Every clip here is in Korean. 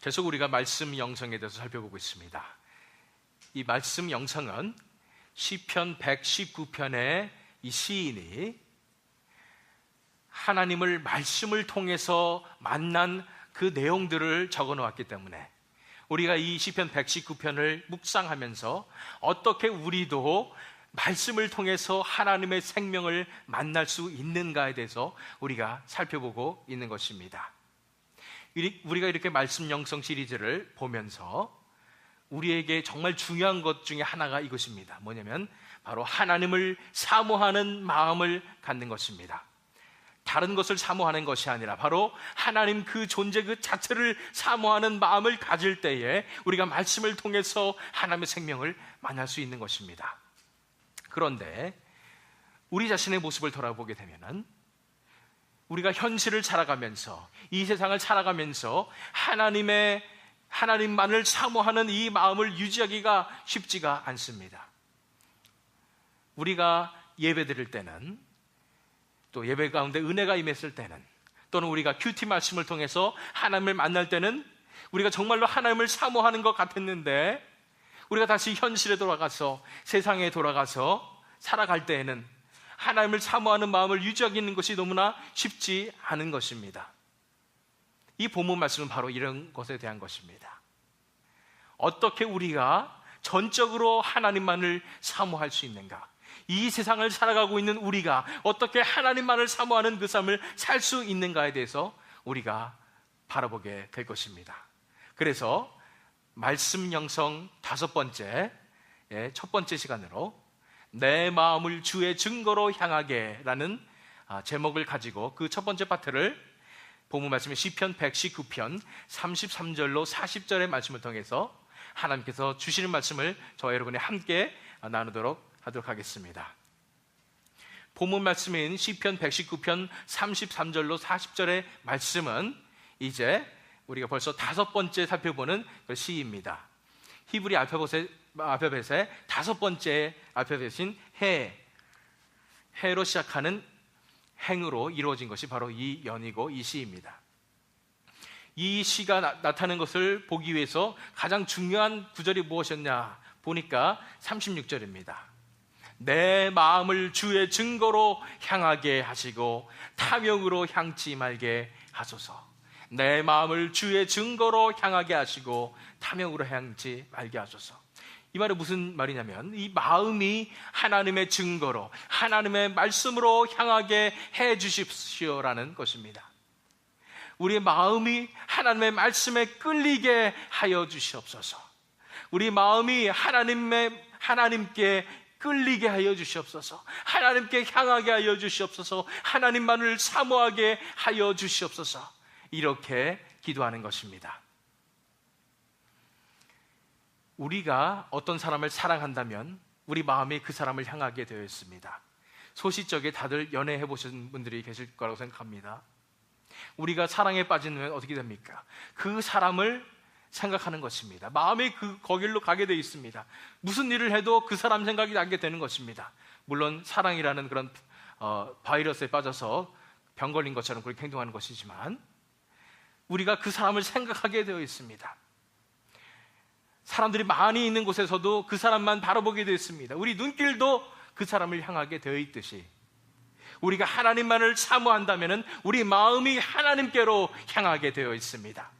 계속 우리가 말씀 영성에 대해서 살펴보고 있습니다. 이 말씀 영성은 시편 119편의 이 시인이 하나님을 말씀을 통해서 만난 그 내용들을 적어 놓았기 때문에 우리가 이 시편 119편을 묵상하면서 어떻게 우리도 말씀을 통해서 하나님의 생명을 만날 수 있는가에 대해서 우리가 살펴보고 있는 것입니다. 우리가 이렇게 말씀 영성 시리즈를 보면서 우리에게 정말 중요한 것 중에 하나가 이것입니다. 뭐냐면 바로 하나님을 사모하는 마음을 갖는 것입니다. 다른 것을 사모하는 것이 아니라 바로 하나님 그 존재 그 자체를 사모하는 마음을 가질 때에 우리가 말씀을 통해서 하나님의 생명을 만날 수 있는 것입니다. 그런데 우리 자신의 모습을 돌아보게 되면은 우리가 현실을 살아가면서 이 세상을 살아가면서 하나님만을 사모하는 이 마음을 유지하기가 쉽지가 않습니다. 우리가 예배 드릴 때는, 또 예배 가운데 은혜가 임했을 때는, 또는 우리가 큐티 말씀을 통해서 하나님을 만날 때는 우리가 정말로 하나님을 사모하는 것 같았는데 우리가 다시 현실에 돌아가서 세상에 돌아가서 살아갈 때에는 하나님을 사모하는 마음을 유지하기는 것이 너무나 쉽지 않은 것입니다. 이 본문 말씀은 바로 이런 것에 대한 것입니다. 어떻게 우리가 전적으로 하나님만을 사모할 수 있는가? 이 세상을 살아가고 있는 우리가 어떻게 하나님만을 사모하는 그 삶을 살 수 있는가에 대해서 우리가 바라보게 될 것입니다. 그래서 말씀 영성 5번째, 첫 번째 시간으로 내 마음을 주의 증거로 향하게 라는 제목을 가지고 그 첫 번째 파트를 본문 말씀의 시편 119편 33절로 40절의 말씀을 통해서 하나님께서 주시는 말씀을 저와 여러분이 함께 나누도록 하도록 하겠습니다. 본문 말씀인 시편 119편 33절로 40절의 말씀은 이제 우리가 벌써 5번째 살펴보는 그 시입니다. 히브리 알파벳의 5번째 알파벳인 해로 시작하는 행으로 이루어진 것이 바로 이 연이고 이 시입니다. 이 시가 나타나는 것을 보기 위해서 가장 중요한 구절이 무엇이었냐 보니까 36절입니다. 내 마음을 주의 증거로 향하게 하시고 탐욕으로 향치 말게 하소서. 내 마음을 주의 증거로 향하게 하시고 탐욕으로 향치 말게 하소서. 이 말은 무슨 말이냐면 이 마음이 하나님의 증거로 하나님의 말씀으로 향하게 해 주십시오라는 것입니다. 우리의 마음이 하나님의 말씀에 끌리게 하여 주시옵소서. 우리 마음이 하나님께 끌리게 하여 주시옵소서. 하나님께 향하게 하여 주시옵소서. 하나님만을 사모하게 하여 주시옵소서. 이렇게 기도하는 것입니다. 우리가 어떤 사람을 사랑한다면 우리 마음이 그 사람을 향하게 되어 있습니다. 소시적에 다들 연애해 보신 분들이 계실 거라고 생각합니다. 우리가 사랑에 빠지면 어떻게 됩니까? 그 사람을 생각하는 것입니다. 마음이 거길로 가게 되어 있습니다. 무슨 일을 해도 그 사람 생각이 나게 되는 것입니다. 물론 사랑이라는 그런 바이러스에 빠져서 병 걸린 것처럼 그렇게 행동하는 것이지만 우리가 그 사람을 생각하게 되어 있습니다. 사람들이 많이 있는 곳에서도 그 사람만 바라보게 되어 있습니다. 우리 눈길도 그 사람을 향하게 되어 있듯이 우리가 하나님만을 사모한다면 우리 마음이 하나님께로 향하게 되어 있습니다.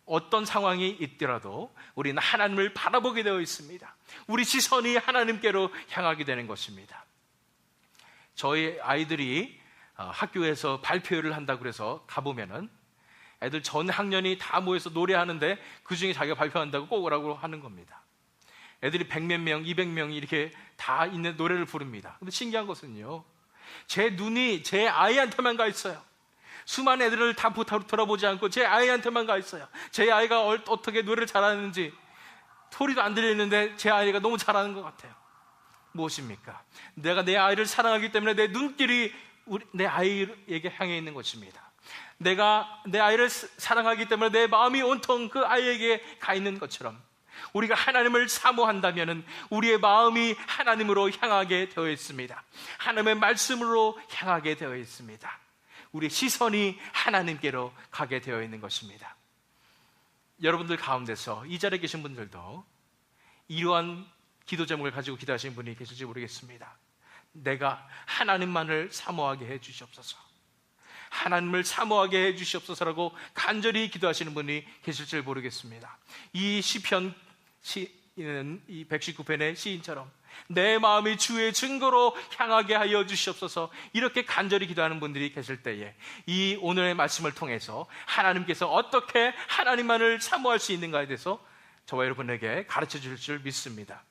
어떤 상황이 있더라도 우리는 하나님을 바라보게 되어 있습니다. 우리 시선이 하나님께로 향하게 되는 것입니다. 저희 아이들이 학교에서 발표를 한다고 해서 가보면은 애들 전 학년이 다 모여서 노래하는데 그 중에 자기가 발표한다고 꼭 오라고 하는 겁니다. 애들이 100몇 명, 200명이 이렇게 다 있는 노래를 부릅니다. 근데 신기한 것은요, 제 눈이 제 아이한테만 가 있어요. 수많은 애들을 다 돌아보지 않고 제 아이한테만 가 있어요. 제 아이가 어떻게 노래를 잘하는지 소리도 안 들리는데 제 아이가 너무 잘하는 것 같아요. 무엇입니까? 내가 내 아이를 사랑하기 때문에 내 눈길이 내 아이에게 향해 있는 것입니다. 내가 내 아이를 사랑하기 때문에 내 마음이 온통 그 아이에게 가 있는 것처럼 우리가 하나님을 사모한다면 우리의 마음이 하나님으로 향하게 되어 있습니다. 하나님의 말씀으로 향하게 되어 있습니다. 우리의 시선이 하나님께로 가게 되어 있는 것입니다. 여러분들 가운데서 이 자리에 계신 분들도 이러한 기도 제목을 가지고 기도하시는 분이 계실지 모르겠습니다. 내가 하나님만을 사모하게 해 주시옵소서, 하나님을 사모하게 해 주시옵소서라고 간절히 기도하시는 분이 계실지 모르겠습니다. 이 시편 시인은 이 119편의 시인처럼 내 마음이 주의 증거로 향하게 하여 주시옵소서, 이렇게 간절히 기도하는 분들이 계실 때에 이 오늘의 말씀을 통해서 하나님께서 어떻게 하나님만을 사모할 수 있는가에 대해서 저와 여러분에게 가르쳐 주실 줄 믿습니다.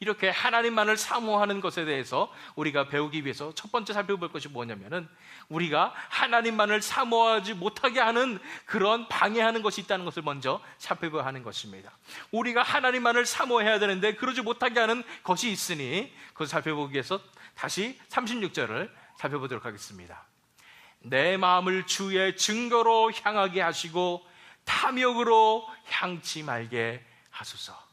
이렇게 하나님만을 사모하는 것에 대해서 우리가 배우기 위해서 첫 번째 살펴볼 것이 뭐냐면은, 우리가 하나님만을 사모하지 못하게 하는 그런 방해하는 것이 있다는 것을 먼저 살펴봐야 하는 것입니다. 우리가 하나님만을 사모해야 되는데 그러지 못하게 하는 것이 있으니 그것을 살펴보기 위해서 다시 36절을 살펴보도록 하겠습니다. 내 마음을 주의 증거로 향하게 하시고 탐욕으로 향치 말게 하소서.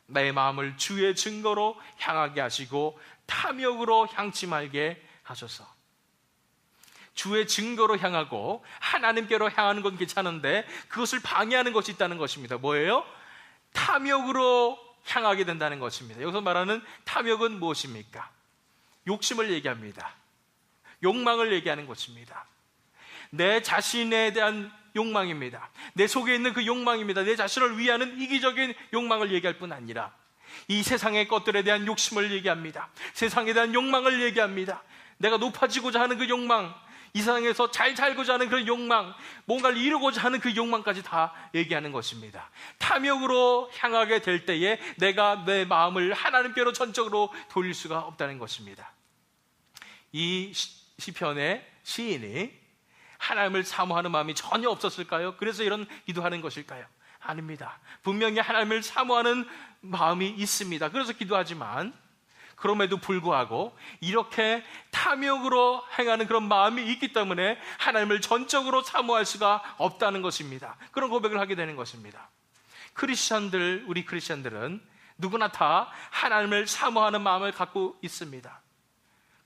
내 마음을 주의 증거로 향하게 하시고 탐욕으로 향치 말게 하소서. 주의 증거로 향하고 하나님께로 향하는 건 괜찮은데 그것을 방해하는 것이 있다는 것입니다. 뭐예요? 탐욕으로 향하게 된다는 것입니다. 여기서 말하는 탐욕은 무엇입니까? 욕심을 얘기합니다. 욕망을 얘기하는 것입니다. 내 자신에 대한 욕망입니다. 내 속에 있는 그 욕망입니다. 내 자신을 위하는 이기적인 욕망을 얘기할 뿐 아니라 이 세상의 것들에 대한 욕심을 얘기합니다. 세상에 대한 욕망을 얘기합니다. 내가 높아지고자 하는 그 욕망, 이 세상에서 잘 살고자 하는 그런 욕망, 뭔가를 이루고자 하는 그 욕망까지 다 얘기하는 것입니다. 탐욕으로 향하게 될 때에 내가 내 마음을 하나님께로 전적으로 돌릴 수가 없다는 것입니다. 이 시편의 시인이 하나님을 사모하는 마음이 전혀 없었을까요? 그래서 이런 기도하는 것일까요? 아닙니다. 분명히 하나님을 사모하는 마음이 있습니다. 그래서 기도하지만 그럼에도 불구하고 이렇게 탐욕으로 행하는 그런 마음이 있기 때문에 하나님을 전적으로 사모할 수가 없다는 것입니다. 그런 고백을 하게 되는 것입니다. 우리 크리스천들은 누구나 다 하나님을 사모하는 마음을 갖고 있습니다.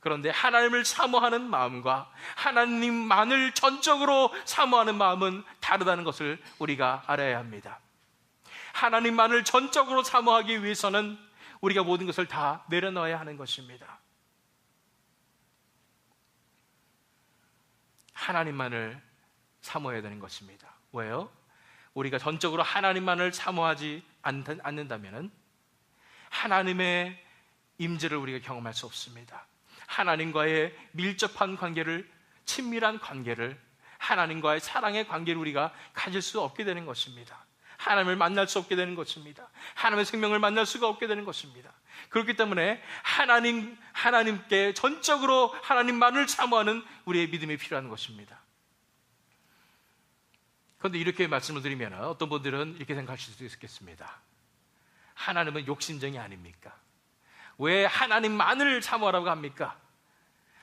그런데 하나님을 사모하는 마음과 하나님만을 전적으로 사모하는 마음은 다르다는 것을 우리가 알아야 합니다. 하나님만을 전적으로 사모하기 위해서는 우리가 모든 것을 다 내려놓아야 하는 것입니다. 하나님만을 사모해야 되는 것입니다. 왜요? 우리가 전적으로 하나님만을 사모하지 않는다면 하나님의 임재를 우리가 경험할 수 없습니다. 하나님과의 밀접한 관계를, 친밀한 관계를, 하나님과의 사랑의 관계를 우리가 가질 수 없게 되는 것입니다. 하나님을 만날 수 없게 되는 것입니다. 하나님의 생명을 만날 수가 없게 되는 것입니다. 그렇기 때문에 하나님께 전적으로 하나님만을 사모하는 우리의 믿음이 필요한 것입니다. 그런데 이렇게 말씀을 드리면 어떤 분들은 이렇게 생각하실 수도 있겠습니다. 하나님은 욕심쟁이 아닙니까? 왜 하나님만을 사모하라고 합니까?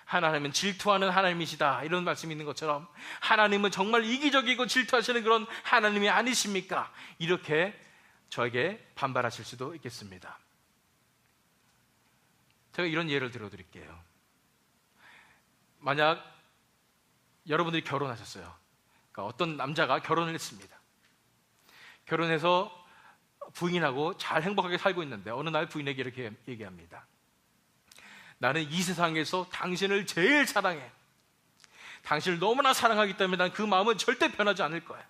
하나님은 질투하는 하나님이시다, 이런 말씀이 있는 것처럼 하나님은 정말 이기적이고 질투하시는 그런 하나님이 아니십니까? 이렇게 저에게 반발하실 수도 있겠습니다. 제가 이런 예를 들어드릴게요. 만약 여러분들이 결혼하셨어요. 그러니까 어떤 남자가 결혼을 했습니다. 결혼해서 부인하고 잘 행복하게 살고 있는데 어느 날 부인에게 이렇게 얘기합니다. 나는 이 세상에서 당신을 제일 사랑해. 당신을 너무나 사랑하기 때문에 난 그 마음은 절대 변하지 않을 거야.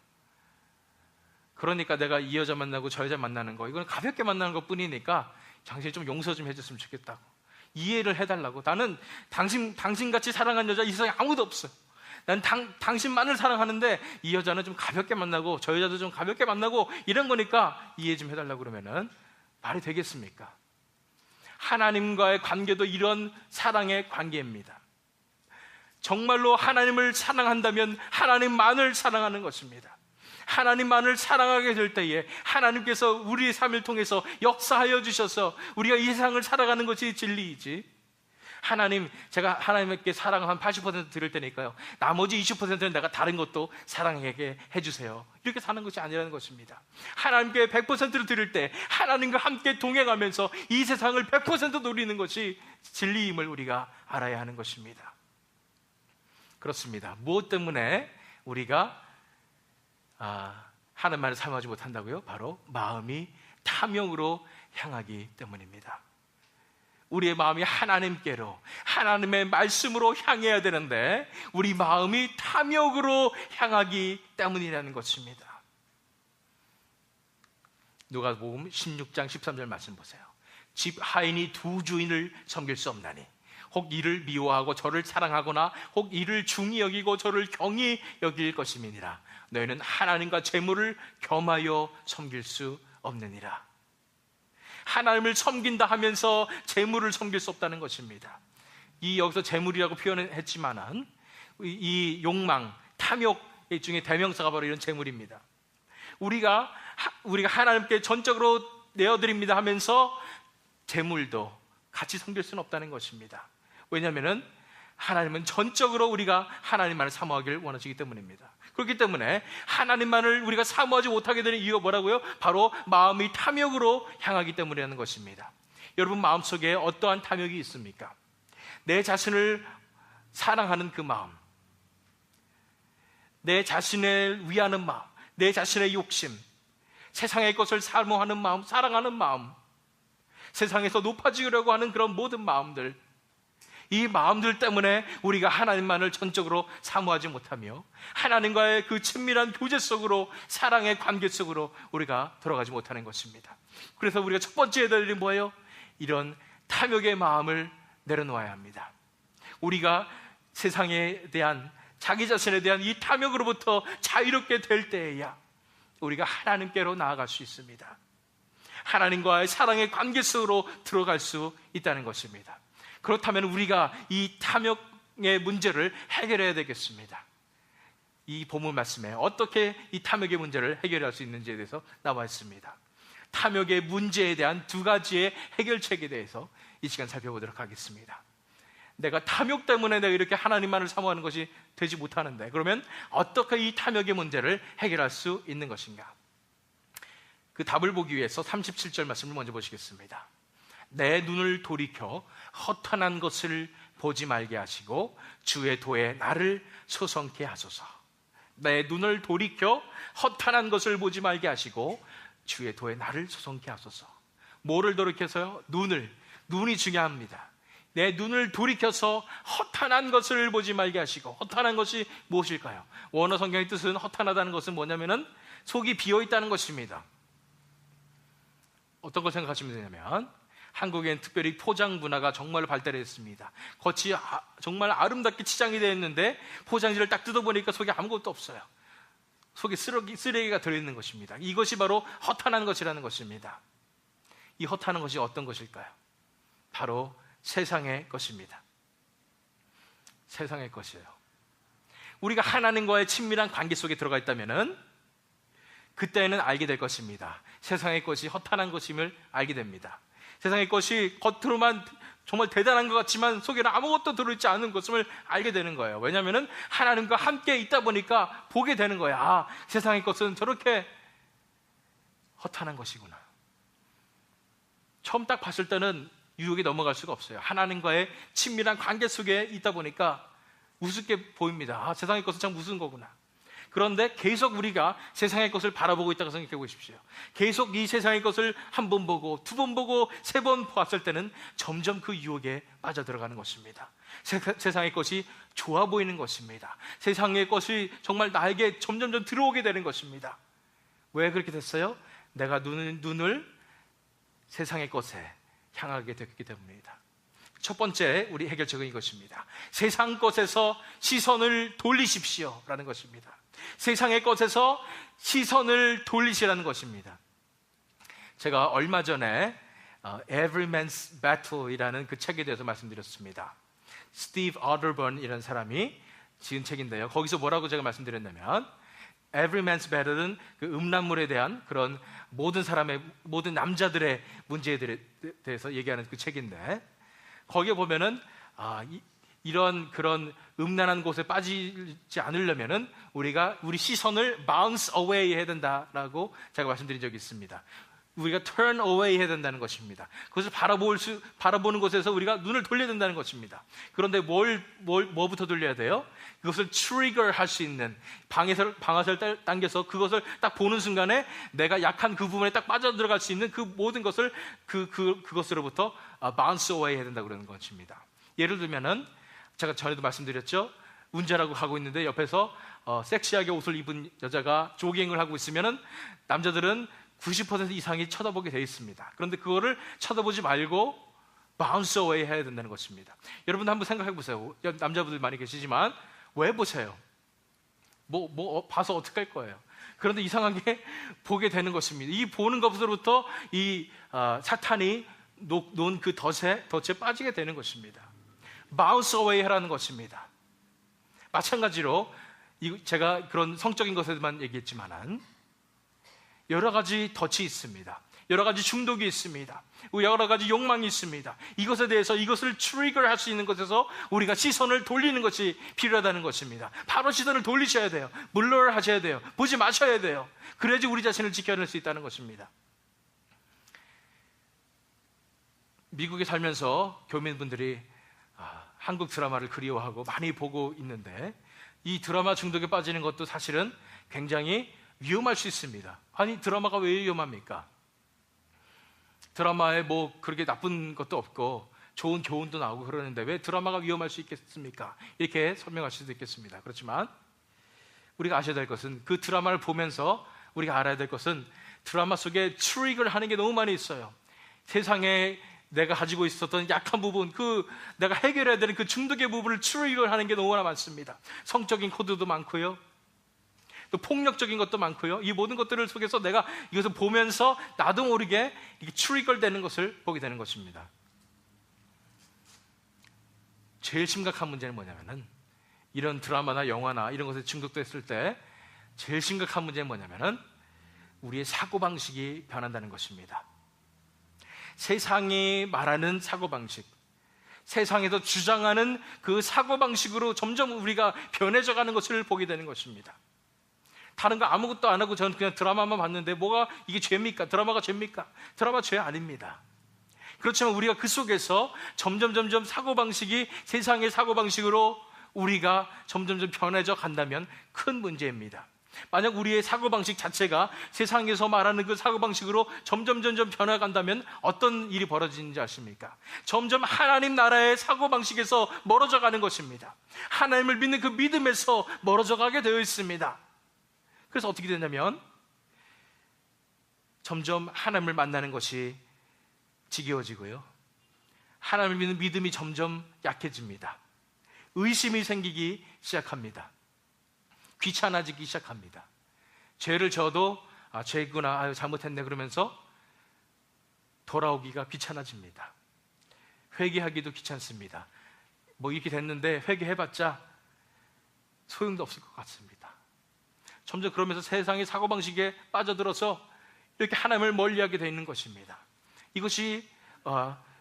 그러니까 내가 이 여자 만나고 저 여자 만나는 거, 이건 가볍게 만나는 것 뿐이니까 당신이 좀 용서 좀 해줬으면 좋겠다고, 이해를 해달라고. 나는 당신같이 사랑한 여자 이 세상에 아무도 없어. 난 당신만을 사랑하는데 이 여자는 좀 가볍게 만나고 저 여자도 좀 가볍게 만나고 이런 거니까 이해 좀 해달라고 그러면은 말이 되겠습니까? 하나님과의 관계도 이런 사랑의 관계입니다. 정말로 하나님을 사랑한다면 하나님만을 사랑하는 것입니다. 하나님만을 사랑하게 될 때에 하나님께서 우리의 삶을 통해서 역사하여 주셔서 우리가 이 세상을 살아가는 것이 진리이지, 하나님, 제가 하나님께 사랑을 한 80% 드릴 테니까요, 나머지 20%는 내가 다른 것도 사랑하게 해주세요, 이렇게 사는 것이 아니라는 것입니다. 하나님께 100%를 드릴 때 하나님과 함께 동행하면서 이 세상을 100% 누리는 것이 진리임을 우리가 알아야 하는 것입니다. 그렇습니다. 무엇 때문에 우리가 하나님만을 사모하지 못한다고요? 바로 마음이 탐욕으로 향하기 때문입니다. 우리의 마음이 하나님께로, 하나님의 말씀으로 향해야 되는데 우리 마음이 탐욕으로 향하기 때문이라는 것입니다. 누가복음 16장 13절 말씀 보세요. 집 하인이 두 주인을 섬길 수 없나니 혹 이를 미워하고 저를 사랑하거나 혹 이를 중히 여기고 저를 경히 여길 것임이니라. 너희는 하나님과 재물을 겸하여 섬길 수 없느니라. 하나님을 섬긴다 하면서 재물을 섬길 수 없다는 것입니다. 이 여기서 재물이라고 표현을 했지만은 이 욕망, 탐욕 중에 대명사가 바로 이런 재물입니다. 우리가 하나님께 전적으로 내어드립니다 하면서 재물도 같이 섬길 수는 없다는 것입니다. 왜냐하면 하나님은 전적으로 우리가 하나님만을 사모하기를 원하시기 때문입니다. 그렇기 때문에 하나님만을 우리가 사모하지 못하게 되는 이유가 뭐라고요? 바로 마음이 탐욕으로 향하기 때문이라는 것입니다. 여러분 마음속에 어떠한 탐욕이 있습니까? 내 자신을 사랑하는 그 마음, 내 자신을 위하는 마음, 내 자신의 욕심, 세상의 것을 사모하는 마음, 사랑하는 마음, 세상에서 높아지려고 하는 그런 모든 마음들, 이 마음들 때문에 우리가 하나님만을 전적으로 사모하지 못하며 하나님과의 그 친밀한 교제 속으로, 사랑의 관계 속으로 우리가 들어가지 못하는 것입니다. 그래서 우리가 첫 번째 해야 될 일이 뭐예요? 이런 탐욕의 마음을 내려놓아야 합니다. 우리가 세상에 대한, 자기 자신에 대한 이 탐욕으로부터 자유롭게 될 때에야 우리가 하나님께로 나아갈 수 있습니다. 하나님과의 사랑의 관계 속으로 들어갈 수 있다는 것입니다. 그렇다면 우리가 이 탐욕의 문제를 해결해야 되겠습니다. 이 본문 말씀에 어떻게 이 탐욕의 문제를 해결할 수 있는지에 대해서 나와 있습니다. 탐욕의 문제에 대한 두 가지의 해결책에 대해서 이 시간 살펴보도록 하겠습니다. 내가 탐욕 때문에 내가 이렇게 하나님만을 사모하는 것이 되지 못하는데, 그러면 어떻게 이 탐욕의 문제를 해결할 수 있는 것인가? 그 답을 보기 위해서 37절 말씀을 먼저 보시겠습니다. 내 눈을 돌이켜 허탄한 것을 보지 말게 하시고 주의 도에 나를 소성케 하소서. 내 눈을 돌이켜 허탄한 것을 보지 말게 하시고 주의 도에 나를 소성케 하소서. 뭐를 돌이켜서요? 눈이 중요합니다. 내 눈을 돌이켜서 허탄한 것을 보지 말게 하시고, 허탄한 것이 무엇일까요? 원어 성경의 뜻은 허탄하다는 것은 뭐냐면은 속이 비어있다는 것입니다. 어떤 걸 생각하시면 되냐면, 한국엔 특별히 포장 문화가 정말 발달했습니다. 겉이 정말 아름답게 치장이 되어 있는데 포장지를 딱 뜯어보니까 속에 아무것도 없어요. 속에 쓰레기가 들어있는 것입니다. 이것이 바로 허탄한 것이라는 것입니다. 이 허탄한 것이 어떤 것일까요? 바로 세상의 것입니다. 세상의 것이에요. 우리가 하나님과의 친밀한 관계 속에 들어가 있다면은 그때는 알게 될 것입니다. 세상의 것이 허탄한 것임을 알게 됩니다. 세상의 것이 겉으로만 정말 대단한 것 같지만 속에는 아무것도 들어있지 않은 것임을 알게 되는 거예요. 왜냐하면 하나님과 함께 있다 보니까 보게 되는 거예요. 아, 세상의 것은 저렇게 허탄한 것이구나. 처음 딱 봤을 때는 유혹에 넘어갈 수가 없어요. 하나님과의 친밀한 관계 속에 있다 보니까 우습게 보입니다. 아, 세상의 것은 참 무슨 거구나. 그런데 계속 우리가 세상의 것을 바라보고 있다고 생각해 보십시오. 계속 이 세상의 것을 한 번 보고, 두 번 보고, 세 번 봤을 때는 점점 그 유혹에 빠져들어가는 것입니다. 세상의 것이 좋아 보이는 것입니다. 세상의 것이 정말 나에게 점점 들어오게 되는 것입니다. 왜 그렇게 됐어요? 내가 눈을 세상의 것에 향하게 됐기 때문입니다. 첫 번째 우리 해결책은 이것입니다. 세상 것에서 시선을 돌리십시오 라는 것입니다. 세상의 것에서 시선을 돌리시라는 것입니다. 제가 얼마 전에 Every Man's Battle이라는 그 책에 대해서 말씀드렸습니다. 스티브 어더번이라는 사람이 지은 책인데요, 거기서 뭐라고 제가 말씀드렸냐면, Every Man's Battle은 그 음란물에 대한 그런 모든 남자들의 문제에 대해서 얘기하는 그 책인데, 거기에 보면은 이런 그런 음란한 곳에 빠지지 않으려면은 우리 시선을 bounce away 해야 된다라고 제가 말씀드린 적이 있습니다. 우리가 turn away 해야 된다는 것입니다. 그것을 바라보는 것에서 우리가 눈을 돌려야 된다는 것입니다. 그런데 뭐부터 돌려야 돼요? 그것을 trigger 할 수 있는 방아쇠를 당겨서 그것을 딱 보는 순간에 내가 약한 그 부분에 딱 빠져들어갈 수 있는 그 모든 것을 그것으로부터 bounce away 해야 된다고 그러는 것입니다. 예를 들면은 제가 전에도 말씀드렸죠. 운전하고 가고 있는데 옆에서 섹시하게 옷을 입은 여자가 조깅을 하고 있으면은 남자들은 90% 이상이 쳐다보게 되어 있습니다. 그런데 그거를 쳐다보지 말고 bounce away 해야 된다는 것입니다. 여러분 한번 생각해 보세요. 남자분들 많이 계시지만 왜 보세요? 봐서 어떡할 거예요? 그런데 이상하게 보게 되는 것입니다. 이 보는 것으로부터 이 사탄이 놓은 그 덫에 빠지게 되는 것입니다. bounce away 하라는 것입니다. 마찬가지로 제가 그런 성적인 것에만 얘기했지만은 여러 가지 덫이 있습니다. 여러 가지 중독이 있습니다. 여러 가지 욕망이 있습니다. 이것에 대해서 이것을 트리거 할 수 있는 것에서 우리가 시선을 돌리는 것이 필요하다는 것입니다. 바로 시선을 돌리셔야 돼요. 물러를 하셔야 돼요. 보지 마셔야 돼요. 그래야지 우리 자신을 지켜낼 수 있다는 것입니다. 미국에 살면서 교민분들이 한국 드라마를 그리워하고 많이 보고 있는데 이 드라마 중독에 빠지는 것도 사실은 굉장히 위험할 수 있습니다. 아니 드라마가 왜 위험합니까? 드라마에 뭐 그렇게 나쁜 것도 없고 좋은 교훈도 나오고 그러는데 왜 드라마가 위험할 수 있겠습니까? 이렇게 설명할 수도 있겠습니다. 그렇지만 우리가 아셔야 될 것은 그 드라마를 보면서 우리가 알아야 될 것은 드라마 속에 트릭을 하는 게 너무 많이 있어요. 세상에 내가 가지고 있었던 약한 부분, 내가 해결해야 되는 그 중독의 부분을 트릭을 하는 게 너무나 많습니다. 성적인 코드도 많고요. 또 폭력적인 것도 많고요. 이 모든 것들을 속에서 내가 이것을 보면서 나도 모르게 트리거 되는 것을 보게 되는 것입니다. 제일 심각한 문제는 뭐냐면은 이런 드라마나 영화나 이런 것에 중독됐을 때 제일 심각한 문제는 뭐냐면은 우리의 사고방식이 변한다는 것입니다. 세상이 말하는 사고방식, 세상에서 주장하는 그 사고방식으로 점점 우리가 변해져 가는 것을 보게 되는 것입니다. 다른 거 아무것도 안 하고 저는 그냥 드라마만 봤는데 뭐가 이게 죄입니까? 드라마가 죄입니까? 드라마 죄 아닙니다. 그렇지만 우리가 그 속에서 점점 사고방식이 세상의 사고방식으로 우리가 점점 변해져 간다면 큰 문제입니다. 만약 우리의 사고방식 자체가 세상에서 말하는 그 사고방식으로 점점 변해간다면 어떤 일이 벌어지는지 아십니까? 점점 하나님 나라의 사고방식에서 멀어져 가는 것입니다. 하나님을 믿는 그 믿음에서 멀어져 가게 되어 있습니다. 그래서 어떻게 되냐면 점점 하나님을 만나는 것이 지겨워지고요. 하나님을 믿는 믿음이 점점 약해집니다. 의심이 생기기 시작합니다. 귀찮아지기 시작합니다. 죄를 져도 죄구나, 잘못했네 그러면서 돌아오기가 귀찮아집니다. 회개하기도 귀찮습니다. 뭐 이렇게 됐는데 회개해봤자 소용도 없을 것 같습니다. 점점 그러면서 세상의 사고방식에 빠져들어서 이렇게 하나님을 멀리하게 되어 있는 것입니다. 이것이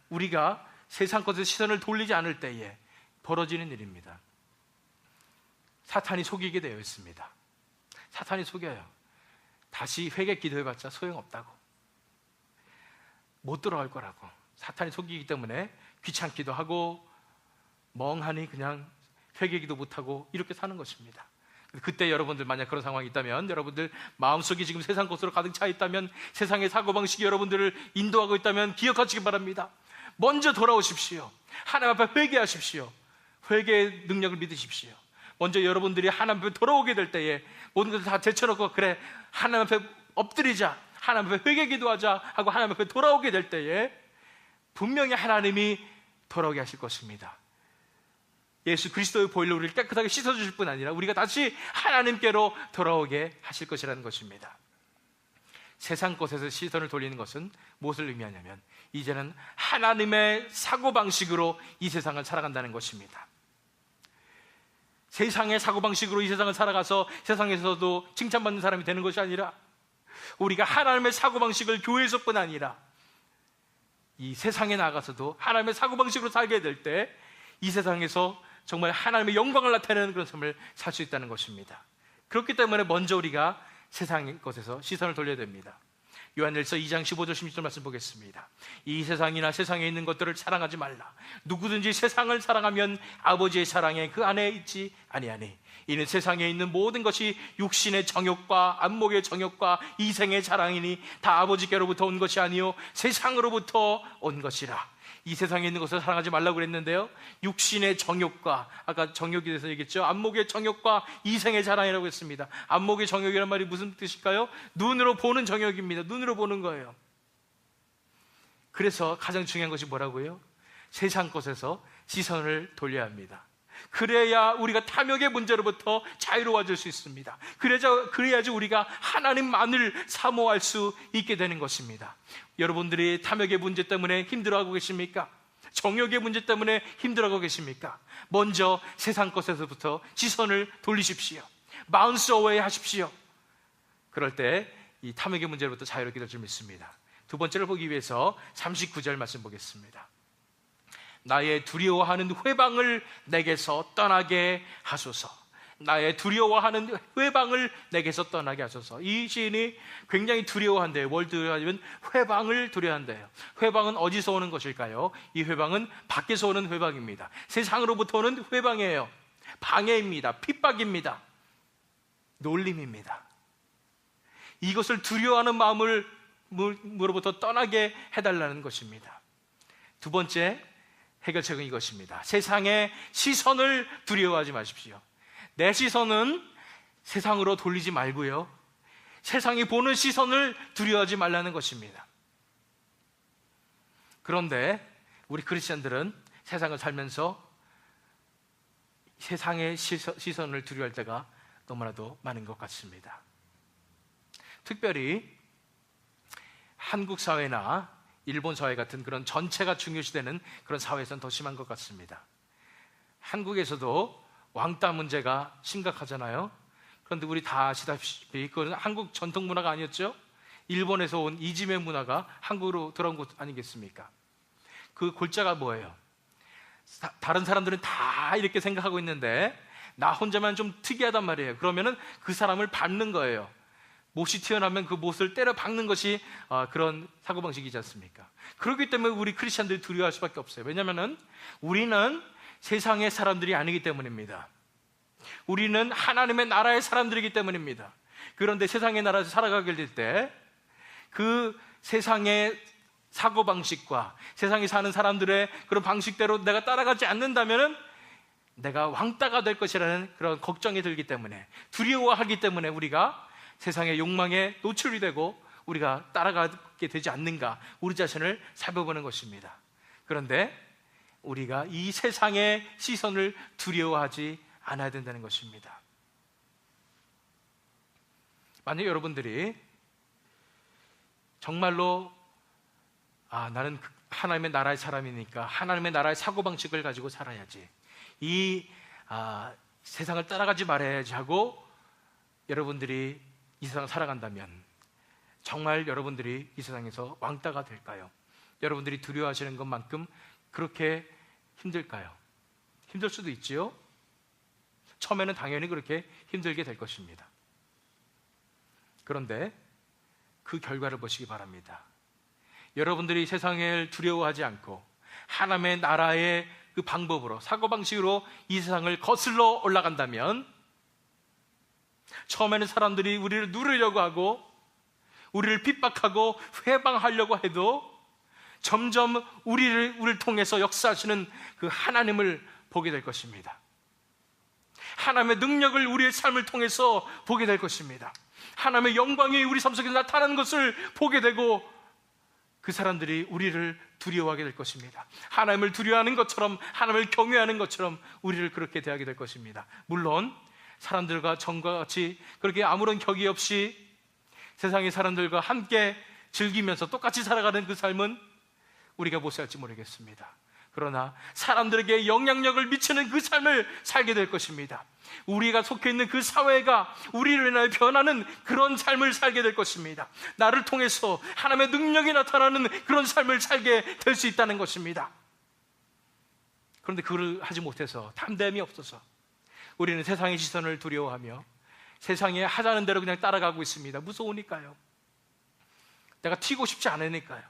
우리가 세상 것에 시선을 돌리지 않을 때에 벌어지는 일입니다. 사탄이 속이게 되어 있습니다. 사탄이 속여요. 다시 회개 기도해봤자 소용없다고, 못 들어갈 거라고. 사탄이 속이기 때문에 귀찮기도 하고 멍하니 그냥 회개 기도 못하고 이렇게 사는 것입니다. 그때 여러분들 만약 그런 상황이 있다면, 여러분들 마음속에 지금 세상 것으로 가득 차 있다면, 세상의 사고방식이 여러분들을 인도하고 있다면 기억하시기 바랍니다. 먼저 돌아오십시오. 하나님 앞에 회개하십시오. 회개의 능력을 믿으십시오. 먼저 여러분들이 하나님 앞에 돌아오게 될 때에 모든 것을 다 제쳐놓고 그래 하나님 앞에 엎드리자, 하나님 앞에 회개 기도하자 하고 하나님 앞에 돌아오게 될 때에 분명히 하나님이 돌아오게 하실 것입니다. 예수 그리스도의 보혈로 우리를 깨끗하게 씻어주실 뿐 아니라 우리가 다시 하나님께로 돌아오게 하실 것이라는 것입니다. 세상 것에서 시선을 돌리는 것은 무엇을 의미하냐면 이제는 하나님의 사고방식으로 이 세상을 살아간다는 것입니다. 세상의 사고방식으로 이 세상을 살아가서 세상에서도 칭찬받는 사람이 되는 것이 아니라 우리가 하나님의 사고방식을 교회에서뿐 아니라 이 세상에 나가서도 하나님의 사고방식으로 살게 될 때 이 세상에서 정말 하나님의 영광을 나타내는 그런 삶을 살 수 있다는 것입니다. 그렇기 때문에 먼저 우리가 세상의 것에서 시선을 돌려야 됩니다. 요한일서 2장 15절 16절 말씀 보겠습니다. 이 세상이나 세상에 있는 것들을 사랑하지 말라. 누구든지 세상을 사랑하면 아버지의 사랑에 그 안에 있지 아니하니. 이는 세상에 있는 모든 것이 육신의 정욕과 안목의 정욕과 이생의 자랑이니 다 아버지께로부터 온 것이 아니요 세상으로부터 온 것이라. 이 세상에 있는 것을 사랑하지 말라고 그랬는데요, 육신의 정욕과, 아까 정욕에 대해서 얘기했죠. 안목의 정욕과 이생의 자랑이라고 했습니다. 안목의 정욕이란 말이 무슨 뜻일까요? 눈으로 보는 정욕입니다. 눈으로 보는 거예요. 그래서 가장 중요한 것이 뭐라고요? 세상 것에서 시선을 돌려야 합니다. 그래야 우리가 탐욕의 문제로부터 자유로워질 수 있습니다. 그래야지 우리가 하나님만을 사모할 수 있게 되는 것입니다. 여러분들이 탐욕의 문제 때문에 힘들어하고 계십니까? 정욕의 문제 때문에 힘들어하고 계십니까? 먼저 세상 것에서부터 시선을 돌리십시오. 마운스 어웨이 하십시오. 그럴 때 이 탐욕의 문제로부터 자유롭게 될 줄 믿습니다. 두 번째를 보기 위해서 39절 말씀 보겠습니다. 나의 두려워하는 회방을 내게서 떠나게 하소서. 나의 두려워하는 회방을 내게서 떠나게 하소서. 이 시인이 굉장히 두려워한대요. 뭘 두려워하냐면 회방을 두려워한대요. 회방은 어디서 오는 것일까요? 이 회방은 밖에서 오는 회방입니다. 세상으로부터 오는 회방이에요. 방해입니다. 핍박입니다. 놀림입니다. 이것을 두려워하는 마음으로부터 떠나게 해달라는 것입니다. 두 번째 해결책은 이것입니다. 세상의 시선을 두려워하지 마십시오. 내 시선은 세상으로 돌리지 말고요, 세상이 보는 시선을 두려워하지 말라는 것입니다. 그런데 우리 크리스천들은 세상을 살면서 세상의 시선을 두려워할 때가 너무나도 많은 것 같습니다. 특별히 한국 사회나 일본 사회 같은 그런 전체가 중요시되는 그런 사회에서는 더 심한 것 같습니다. 한국에서도 왕따 문제가 심각하잖아요. 그런데 우리 다 아시다시피 그건 한국 전통 문화가 아니었죠. 일본에서 온 이지메 문화가 한국으로 들어온 것 아니겠습니까? 그 골자가 뭐예요? 다른 사람들은 다 이렇게 생각하고 있는데 나 혼자만 좀 특이하단 말이에요. 그러면은 그 사람을 밟는 거예요. 못이 튀어나오면 그 못을 때려 박는 것이 그런 사고방식이지 않습니까? 그렇기 때문에 우리 크리스천들이 두려워할 수밖에 없어요. 왜냐하면 우리는 세상의 사람들이 아니기 때문입니다. 우리는 하나님의 나라의 사람들이기 때문입니다. 그런데 세상의 나라에서 살아가게 될 때 그 세상의 사고방식과 세상에 사는 사람들의 그런 방식대로 내가 따라가지 않는다면 내가 왕따가 될 것이라는 그런 걱정이 들기 때문에, 두려워하기 때문에 우리가 세상의 욕망에 노출이 되고 우리가 따라가게 되지 않는가, 우리 자신을 살펴보는 것입니다. 그런데 우리가 이 세상의 시선을 두려워하지 않아야 된다는 것입니다. 만약 여러분들이 정말로 나는 하나님의 나라의 사람이니까 하나님의 나라의 사고방식을 가지고 살아야지, 이 세상을 따라가지 말아야지 하고 여러분들이 이 세상을 살아간다면 정말 여러분들이 이 세상에서 왕따가 될까요? 여러분들이 두려워하시는 것만큼 그렇게 힘들까요? 힘들 수도 있지요. 처음에는 당연히 그렇게 힘들게 될 것입니다. 그런데 그 결과를 보시기 바랍니다. 여러분들이 세상을 두려워하지 않고 하나님의 나라의 그 방법으로, 사고방식으로 이 세상을 거슬러 올라간다면 처음에는 사람들이 우리를 누르려고 하고 우리를 핍박하고 회방하려고 해도 점점 우리를 통해서 역사하시는 그 하나님을 보게 될 것입니다. 하나님의 능력을 우리의 삶을 통해서 보게 될 것입니다. 하나님의 영광이 우리 삶 속에 나타나는 것을 보게 되고 그 사람들이 우리를 두려워하게 될 것입니다. 하나님을 두려워하는 것처럼, 하나님을 경외하는 것처럼 우리를 그렇게 대하게 될 것입니다. 물론 사람들과 전과 같이 그렇게 아무런 격이 없이 세상의 사람들과 함께 즐기면서 똑같이 살아가는 그 삶은 우리가 못 살지 모르겠습니다. 그러나 사람들에게 영향력을 미치는 그 삶을 살게 될 것입니다. 우리가 속해 있는 그 사회가 우리를 인하여 변하는 그런 삶을 살게 될 것입니다. 나를 통해서 하나님의 능력이 나타나는 그런 삶을 살게 될 수 있다는 것입니다. 그런데 그걸 하지 못해서, 담대함이 없어서 우리는 세상의 시선을 두려워하며 세상에 하자는 대로 그냥 따라가고 있습니다. 무서우니까요. 내가 튀고 싶지 않으니까요.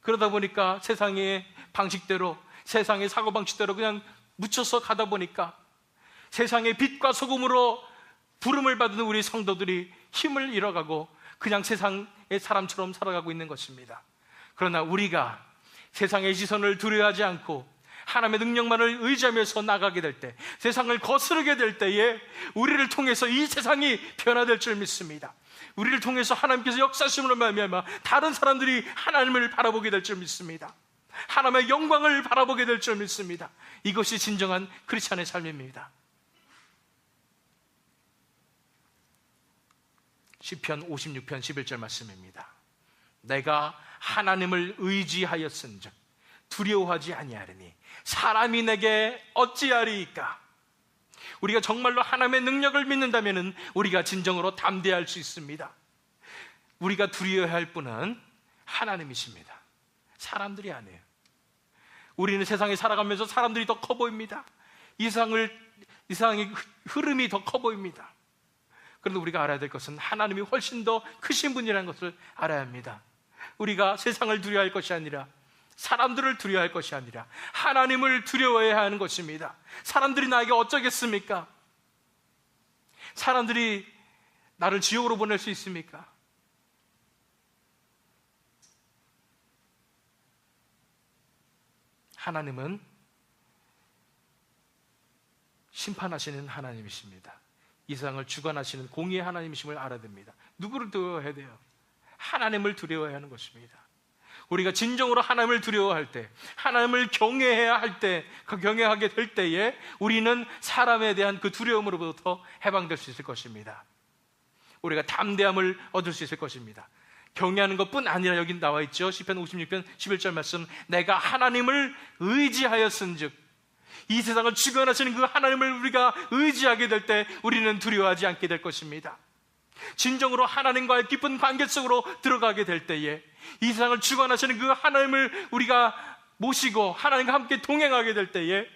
그러다 보니까 세상의 방식대로, 세상의 사고방식대로 그냥 묻혀서 가다 보니까 세상의 빛과 소금으로 부름을 받은 우리 성도들이 힘을 잃어가고 그냥 세상의 사람처럼 살아가고 있는 것입니다. 그러나 우리가 세상의 시선을 두려워하지 않고 하나님의 능력만을 의지하면서 나가게 될 때, 세상을 거스르게 될 때에 우리를 통해서 이 세상이 변화될 줄 믿습니다. 우리를 통해서 하나님께서 역사하심으로 말미암아 다른 사람들이 하나님을 바라보게 될 줄 믿습니다. 하나님의 영광을 바라보게 될 줄 믿습니다. 이것이 진정한 크리스찬의 삶입니다. 시편 56편 11절 말씀입니다. 내가 하나님을 의지하였은즉 두려워하지 아니하리니 사람이 내게 어찌하리이까. 우리가 정말로 하나님의 능력을 믿는다면 우리가 진정으로 담대할 수 있습니다. 우리가 두려워해야 할 분은 하나님이십니다. 사람들이 아니에요. 우리는 세상에 살아가면서 사람들이 더 커 보입니다. 이 세상의 흐름이 더 커 보입니다. 그런데 우리가 알아야 될 것은 하나님이 훨씬 더 크신 분이라는 것을 알아야 합니다. 우리가 세상을 두려워할 것이 아니라, 사람들을 두려워할 것이 아니라 하나님을 두려워해야 하는 것입니다. 사람들이 나에게 어쩌겠습니까? 사람들이 나를 지옥으로 보낼 수 있습니까? 하나님은 심판하시는 하나님이십니다. 이 세상을 주관하시는 공의의 하나님이심을 알아야 됩니다. 누구를 두려워해야 돼요? 하나님을 두려워해야 하는 것입니다. 우리가 진정으로 하나님을 두려워할 때, 하나님을 경외해야 할 때, 경외하게 될 때에 우리는 사람에 대한 그 두려움으로부터 해방될 수 있을 것입니다. 우리가 담대함을 얻을 수 있을 것입니다. 경외하는 것뿐 아니라 여기 나와 있죠. 시편 56편 11절 말씀, 내가 하나님을 의지하였은즉, 이 세상을 주관하시는 그 하나님을 우리가 의지하게 될 때 우리는 두려워하지 않게 될 것입니다. 진정으로 하나님과의 깊은 관계 속으로 들어가게 될 때에 이 세상을 주관하시는 그 하나님을 우리가 모시고 하나님과 함께 동행하게 될 때에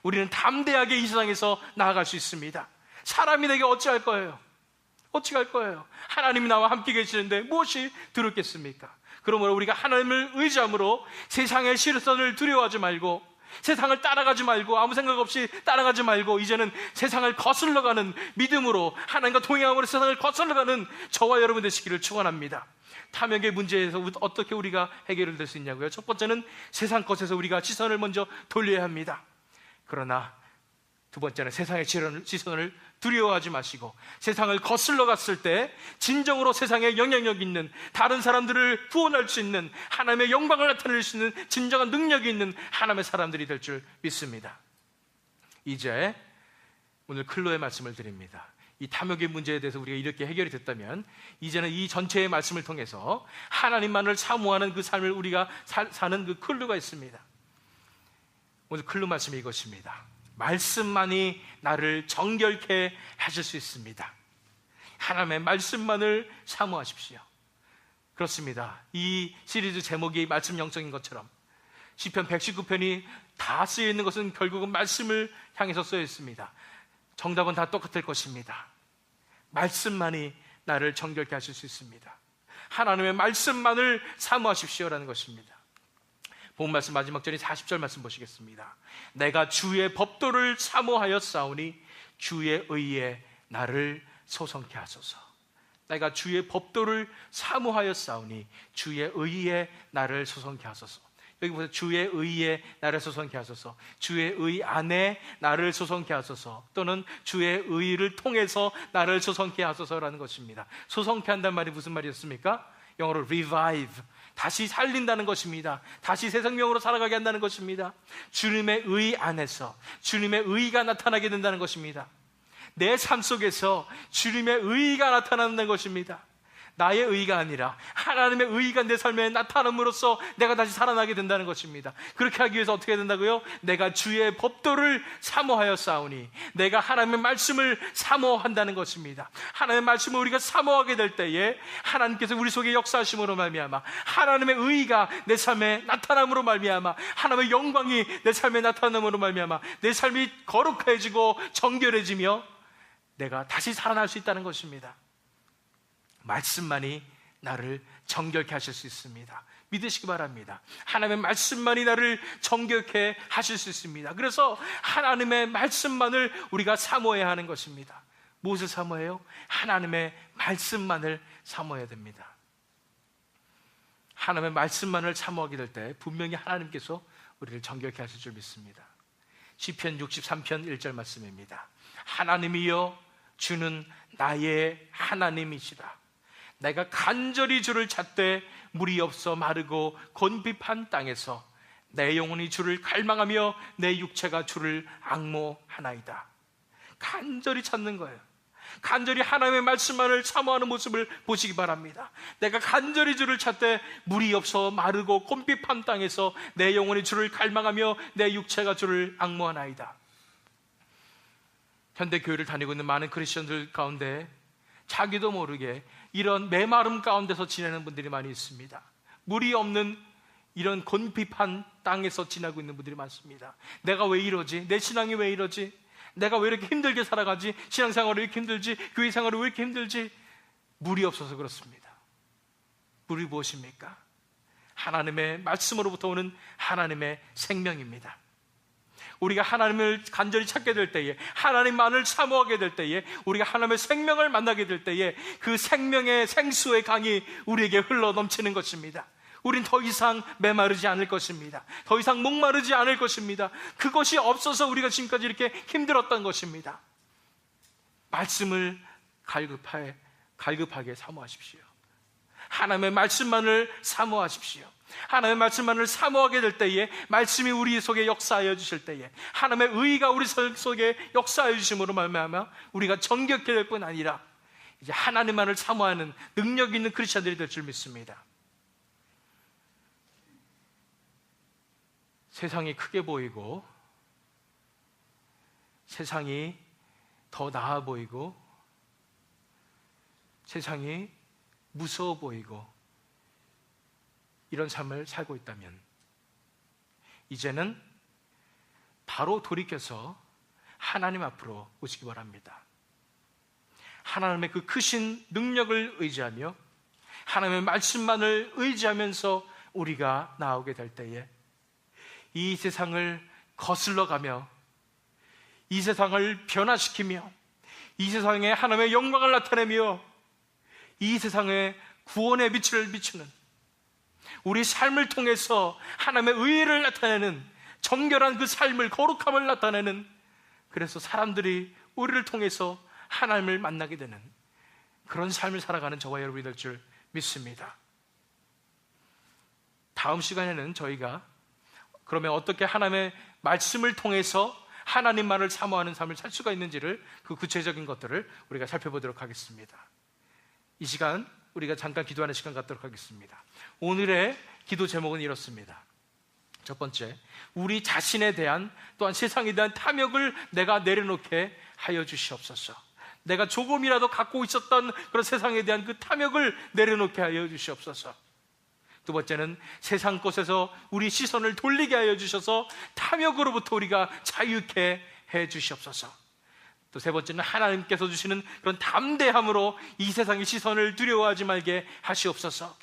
우리는 담대하게 이 세상에서 나아갈 수 있습니다. 사람이 내게 어찌할 거예요? 어찌할 거예요? 하나님이 나와 함께 계시는데 무엇이 두렵겠습니까? 그러므로 우리가 하나님을 의지함으로 세상의 시선을 두려워하지 말고, 세상을 따라가지 말고, 아무 생각 없이 따라가지 말고, 이제는 세상을 거슬러가는 믿음으로 하나님과 동행함으로 세상을 거슬러가는 저와 여러분 되시기를 축원합니다. 탐욕의 문제에서 어떻게 우리가 해결을 될 수 있냐고요? 첫 번째는 세상 것에서 우리가 시선을 먼저 돌려야 합니다. 그러나 두 번째는 세상의 시선을 두려워하지 마시고 세상을 거슬러 갔을 때 진정으로 세상에 영향력 있는, 다른 사람들을 구원할 수 있는, 하나님의 영광을 나타낼 수 있는 진정한 능력이 있는 하나님의 사람들이 될 줄 믿습니다. 이제 오늘 클로의 말씀을 드립니다. 이 탐욕의 문제에 대해서 우리가 이렇게 해결이 됐다면 이제는 이 전체의 말씀을 통해서 하나님만을 사모하는 그 삶을 우리가 사는 그 클로가 있습니다. 오늘 클로 말씀이 이것입니다. 말씀만이 나를 정결케 하실 수 있습니다. 하나님의 말씀만을 사모하십시오. 그렇습니다. 이 시리즈 제목이 말씀 영성인 것처럼 시편 119편이 다 쓰여 있는 것은 결국은 말씀을 향해서 쓰여 있습니다. 정답은 다 똑같을 것입니다. 말씀만이 나를 정결케 하실 수 있습니다. 하나님의 말씀만을 사모하십시오라는 것입니다. 본 말씀 마지막 절인 40절 말씀 보시겠습니다. 내가 주의 법도를 사모하였사오니 주의 의에 나를 소성케 하소서. 내가 주의 법도를 사모하였사오니 주의 의에 나를 소성케 하소서. 여기 보세요. 주의 의에 나를 소성케 하소서. 주의 의 안에 나를 소성케 하소서. 또는 주의 의를 통해서 나를 소성케 하소서라는 것입니다. 소성케 한다는 말이 무슨 말이었습니까? 영어로 revive, 다시 살린다는 것입니다. 다시 새 생명으로 살아가게 한다는 것입니다. 주님의 의 안에서 주님의 의가 나타나게 된다는 것입니다. 내 삶 속에서 주님의 의가 나타나는 것입니다. 나의 의가 아니라 하나님의 의가 내 삶에 나타남으로써 내가 다시 살아나게 된다는 것입니다. 그렇게 하기 위해서 어떻게 된다고요? 내가 주의 법도를 사모하였사오니, 내가 하나님의 말씀을 사모한다는 것입니다. 하나님의 말씀을 우리가 사모하게 될 때에 하나님께서 우리 속에 역사하심으로 말미암아 하나님의 의가 내 삶에 나타남으로 말미암아 하나님의 영광이 내 삶에 나타남으로 말미암아 내 삶이 거룩해지고 정결해지며 내가 다시 살아날 수 있다는 것입니다. 말씀만이 나를 정결케 하실 수 있습니다. 믿으시기 바랍니다. 하나님의 말씀만이 나를 정결케 하실 수 있습니다. 그래서 하나님의 말씀만을 우리가 사모해야 하는 것입니다. 무엇을 사모해요? 하나님의 말씀만을 사모해야 됩니다. 하나님의 말씀만을 사모하게 될 때 분명히 하나님께서 우리를 정결케 하실 줄 믿습니다. 시편 63편 1절 말씀입니다. 하나님이여 주는 나의 하나님이시라. 내가 간절히 주를 찾되 물이 없어 마르고 곤핍한 땅에서 내 영혼이 주를 갈망하며 내 육체가 주를 앙모하나이다. 간절히 찾는 거예요. 간절히 하나님의 말씀만을 사모하는 모습을 보시기 바랍니다. 내가 간절히 주를 찾되 물이 없어 마르고 곤핍한 땅에서 내 영혼이 주를 갈망하며 내 육체가 주를 앙모하나이다. 현대교회를 다니고 있는 많은 크리스천들 가운데 자기도 모르게 이런 메마름 가운데서 지내는 분들이 많이 있습니다. 물이 없는 이런 곤핍한 땅에서 지나고 있는 분들이 많습니다. 내가 왜 이러지? 내 신앙이 왜 이러지? 내가 왜 이렇게 힘들게 살아가지? 신앙생활이 왜 이렇게 힘들지? 교회생활이 왜 이렇게 힘들지? 물이 없어서 그렇습니다. 물이 무엇입니까? 하나님의 말씀으로부터 오는 하나님의 생명입니다. 우리가 하나님을 간절히 찾게 될 때에, 하나님만을 사모하게 될 때에, 우리가 하나님의 생명을 만나게 될 때에 그 생명의 생수의 강이 우리에게 흘러 넘치는 것입니다. 우린 더 이상 메마르지 않을 것입니다. 더 이상 목마르지 않을 것입니다. 그것이 없어서 우리가 지금까지 이렇게 힘들었던 것입니다. 말씀을 갈급하게 사모하십시오. 하나님의 말씀만을 사모하십시오. 하나님의 말씀만을 사모하게 될 때에, 말씀이 우리 속에 역사하여 주실 때에, 하나님의 의가 우리 속에 역사하여 주심으로 말미암아 우리가 정결케 될 뿐 아니라 이제 하나님만을 사모하는 능력 있는 크리스천들이 될 줄 믿습니다. 세상이 크게 보이고, 세상이 더 나아 보이고, 세상이 무서워 보이고, 이런 삶을 살고 있다면 이제는 바로 돌이켜서 하나님 앞으로 오시기 바랍니다. 하나님의 그 크신 능력을 의지하며 하나님의 말씀만을 의지하면서 우리가 나오게 될 때에 이 세상을 거슬러 가며, 이 세상을 변화시키며, 이 세상에 하나님의 영광을 나타내며, 이 세상에 구원의 빛을 비추는, 우리 삶을 통해서 하나님의 의를 나타내는, 정결한 그 삶을, 거룩함을 나타내는, 그래서 사람들이 우리를 통해서 하나님을 만나게 되는 그런 삶을 살아가는 저와 여러분이 될 줄 믿습니다. 다음 시간에는 저희가 그러면 어떻게 하나님의 말씀을 통해서 하나님만을 사모하는 삶을 살 수가 있는지를, 그 구체적인 것들을 우리가 살펴보도록 하겠습니다. 이 시간 우리가 잠깐 기도하는 시간 갖도록 하겠습니다. 오늘의 기도 제목은 이렇습니다. 첫 번째, 우리 자신에 대한, 또한 세상에 대한 탐욕을 내가 내려놓게 하여 주시옵소서. 내가 조금이라도 갖고 있었던 그런 세상에 대한 그 탐욕을 내려놓게 하여 주시옵소서. 두 번째는 세상 것에서 우리 시선을 돌리게 하여 주셔서 탐욕으로부터 우리가 자유케 해 주시옵소서. 또 세 번째는 하나님께서 주시는 그런 담대함으로 이 세상의 시선을 두려워하지 말게 하시옵소서.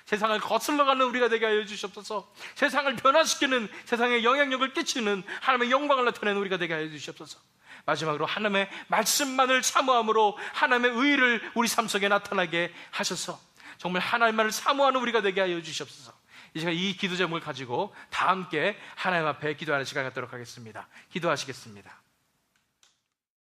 세상을 거슬러가는 우리가 되게 하여 주시옵소서. 세상을 변화시키는, 세상에 영향력을 끼치는 하나님의 영광을 나타내는 우리가 되게 하여 주시옵소서. 마지막으로 하나님의 말씀만을 사모함으로 하나님의 의를 우리 삶 속에 나타나게 하셔서 정말 하나님만을 사모하는 우리가 되게 하여 주시옵소서. 이 시간 이 기도 제목을 가지고 다 함께 하나님 앞에 기도하는 시간 갖도록 하겠습니다. 기도하시겠습니다.